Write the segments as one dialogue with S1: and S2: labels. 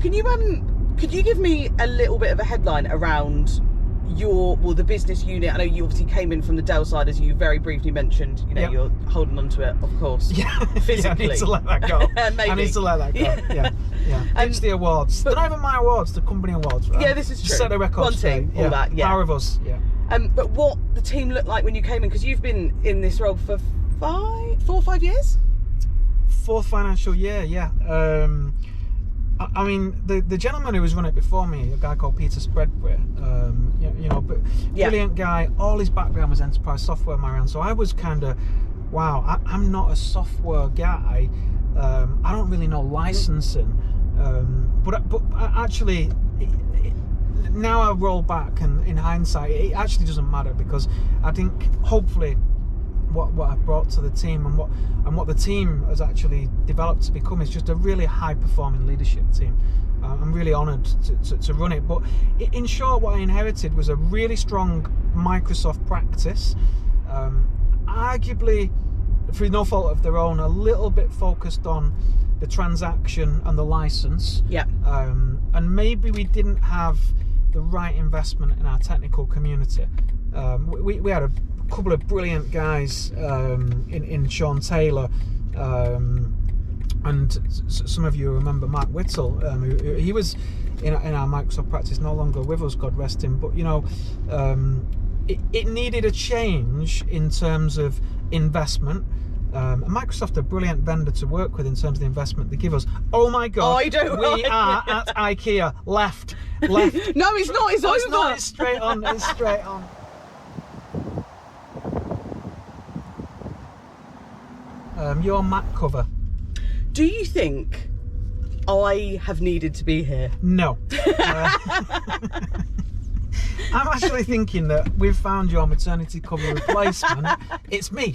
S1: Can you could you give me a little bit of a headline around the business unit? I know you obviously came in from the Dell side, as you very briefly mentioned. You know, you're holding on to it, of course.
S2: Yeah,
S1: physically.
S2: I need to let that go.
S1: Maybe.
S2: I need to let that go. Yeah. Ditch the awards. They're not even my awards, the company awards. Right?
S1: Yeah, this is true.
S2: Set the record
S1: One
S2: straight.
S1: team, all that. Yeah.
S2: Power of us. Yeah.
S1: But what the team looked like when you came in, because you've been in this role for 4 or 5 years.
S2: 4th financial year. Yeah. I mean, the gentleman who was running it before me, a guy called Peter Spreadbury, brilliant guy. All his background was enterprise software, Marianne. So I was kind of, wow, I'm not a software guy. I don't really know licensing. But actually, now I roll back, and in hindsight, it actually doesn't matter, because I think hopefully what I've brought to the team and what the team has actually developed to become is just a really high performing leadership team. I'm really honoured to run it. But in short, what I inherited was a really strong Microsoft practice, arguably through no fault of their own, a little bit focused on the transaction and the license. Yeah. And maybe we didn't have the right investment in our technical community. We had a couple of brilliant guys in Sean Taylor, and some of you remember Mark Whittle, he was in our Microsoft practice, no longer with us, God rest him. But it needed a change in terms of investment. And Microsoft are a brilliant vendor to work with in terms of the investment they give us. Oh my God! We are at IKEA. Left.
S1: No, it's not. It's over.
S2: It's not. It's straight on. It's straight on. Your Mac cover.
S1: Do you think I have needed to be here?
S2: No. I'm actually thinking that we've found your maternity cover replacement. It's me.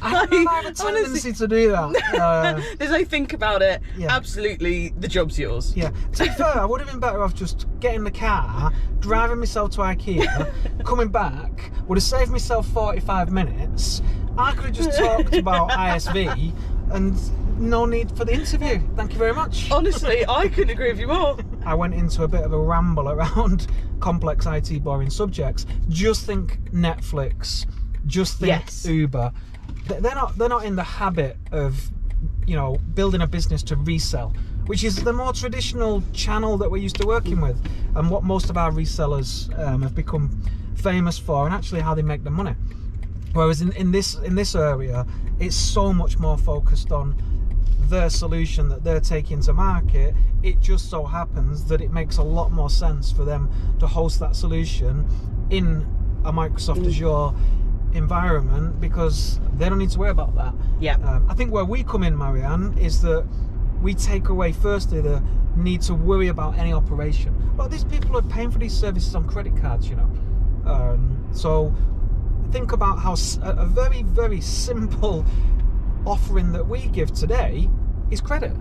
S2: I have a tendency to do that.
S1: As I think about it, absolutely, the job's yours.
S2: Yeah. To be fair, I would have been better off just getting in the car, driving myself to IKEA, coming back, would have saved myself 45 minutes. I could have just talked about ISV and no need for the interview. Thank you very much.
S1: Honestly, I couldn't agree with you more.
S2: I went into a bit of a ramble around complex IT boring subjects. Just think Netflix. Just think Uber. They're not in the habit of, building a business to resell, which is the more traditional channel that we're used to working with, and what most of our resellers have become famous for, and actually how they make their money. Whereas in this area, it's so much more focused on their solution that they're taking to market. It just so happens that it makes a lot more sense for them to host that solution in a Microsoft Azure environment, because they don't need to worry about that. I think where we come in, Marianne, is that we take away firstly the need to worry about any operation. But these people are paying for these services on credit cards, so think about how a very, very simple offering that we give today is credit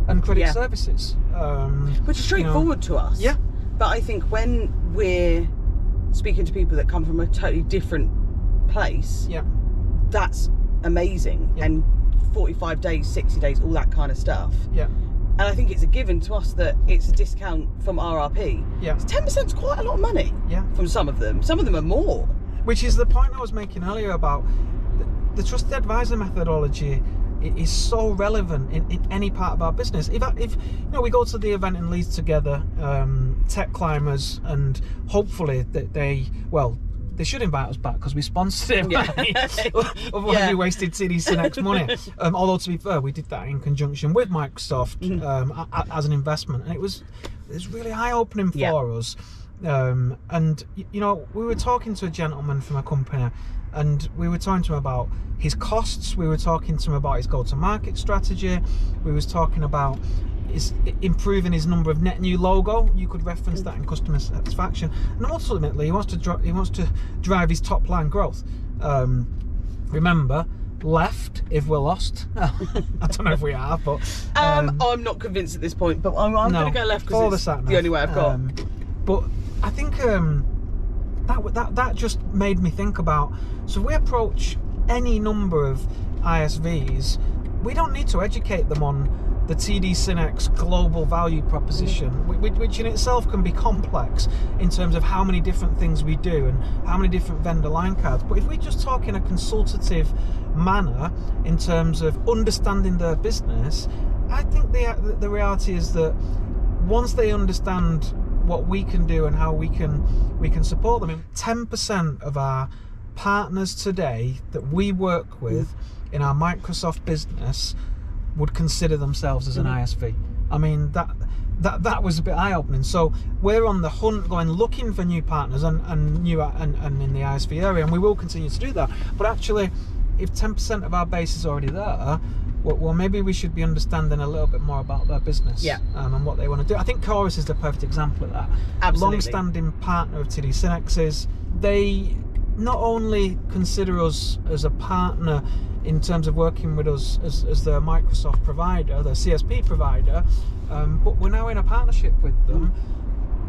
S2: and credit services,
S1: which is straightforward to us. But I think when we're speaking to people that come from a totally different place, that's amazing. And 45 days, 60 days, all that kind of stuff. And I think it's a given to us that it's a discount from RRP. 10% is quite a lot of money. From some of them are more.
S2: Which is the point I was making earlier about the trusted advisor methodology. It is so relevant in any part of our business. If we go to the event in Leeds together, Tech Climbers, and hopefully they should invite us back because we sponsored it. Otherwise we wasted TD Next money. Although to be fair, we did that in conjunction with Microsoft as an investment, and it was really eye-opening for us. And we were talking to a gentleman from a company, and we were talking to him about his costs, we were talking to him about his go-to-market strategy, we was talking about improving his number of net new logo. You could reference that in customer satisfaction, and ultimately he wants to drive his top line growth. Remember, left if we're lost. I don't know if we are, but
S1: I'm not convinced at this point, but I'm going to go left because it's the only way I've got.
S2: But I think that just made me think about, so if we approach any number of ISVs, we don't need to educate them on the TD Synnex global value proposition, which in itself can be complex in terms of how many different things we do and how many different vendor line cards. But if we just talk in a consultative manner in terms of understanding their business, I think the reality is that once they understand what we can do and how we can support them, 10% of our partners today that we work with in our Microsoft business would consider themselves as an ISV. I mean, that was a bit eye-opening. So we're on the hunt, looking for new partners and in the ISV area, and we will continue to do that. But actually, if 10% of our base is already there, well, maybe we should be understanding a little bit more about their business, and what they want to do. I think Chorus is the perfect example of that.
S1: Absolutely.
S2: Long-standing partner of TD Synnex's. They not only consider us as a partner in terms of working with us as their Microsoft provider, their CSP provider, but we're now in a partnership with them,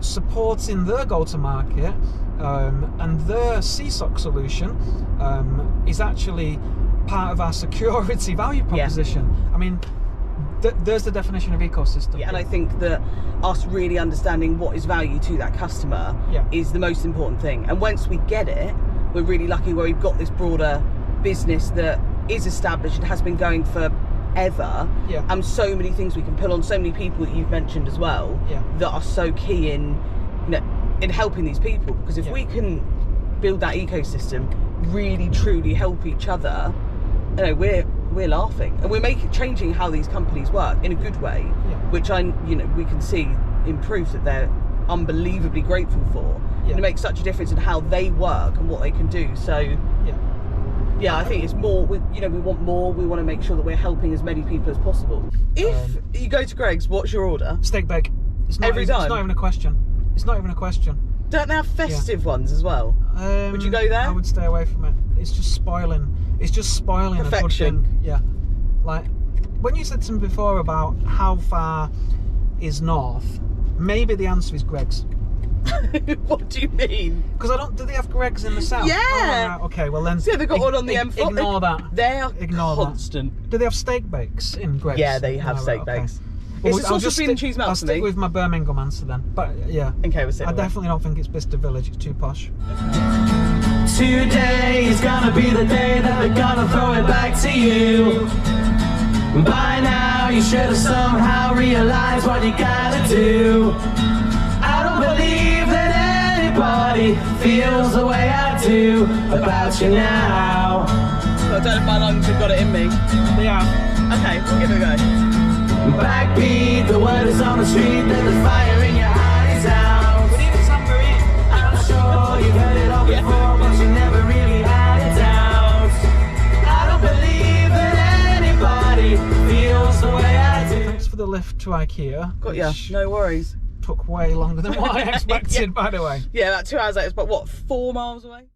S2: supporting their go-to-market, and their CSOC solution is actually part of our security value proposition. I mean, there's the definition of ecosystem.
S1: And I think that us really understanding what is value to that customer is the most important thing. And once we get it, we're really lucky where we've got this broader business that is established and has been going forever, and so many things we can pull on, so many people that you've mentioned as well that are so key in helping these people. Because if we can build that ecosystem, really truly help each other, we're laughing, and we're changing how these companies work in a good way, which we can see improves that they're unbelievably grateful for. And it makes such a difference in how they work and what they can do. So I think it's more, we want more. We want to make sure that we're helping as many people as possible. If you go to Greg's, what's your order?
S2: Steak bake.
S1: Every time?
S2: It's not even a question. It's not even a question.
S1: Don't they have festive ones as well? Would you go there?
S2: I would stay away from it. It's just spoiling. It's just spoiling
S1: perfection.
S2: A good thing. Yeah. Like, when you said to me before about how far is north, maybe the answer is Greg's.
S1: What do you mean?
S2: Because do they have Greg's in the south?
S1: Yeah.
S2: Oh, right, okay, well then.
S1: So they've got one on the M4.
S2: Ignore that.
S1: They're
S2: ignore
S1: constant.
S2: That. Do they have steak bakes in Greg's?
S1: Yeah, they have steak bakes.
S2: Well,
S1: it's a sausage, bean and cheese melt.
S2: I'll stick with my Birmingham answer then. But yeah.
S1: Okay, we'll sit.
S2: I definitely don't think it's Bicester Village. It's too posh.
S3: Today is gonna be the day that they're gonna throw it back to you. By now you should have somehow realized what you gotta do. I don't believe that anybody feels the way I do about you now.
S1: I don't know if my lungs have got it in me.
S2: Yeah.
S1: Okay, we'll give it a go.
S3: Backbeat, the word is on the street that the fire in your eyes out.
S2: We need a tambourine.
S3: I'm sure you've heard it all before, but you never really had it out. I don't believe that anybody feels the way I do.
S2: Thanks for the lift to IKEA.
S1: Got ya, no worries.
S2: Took way longer than what I expected, by the way.
S1: Yeah, about 2 hours later, it's about 4 miles away?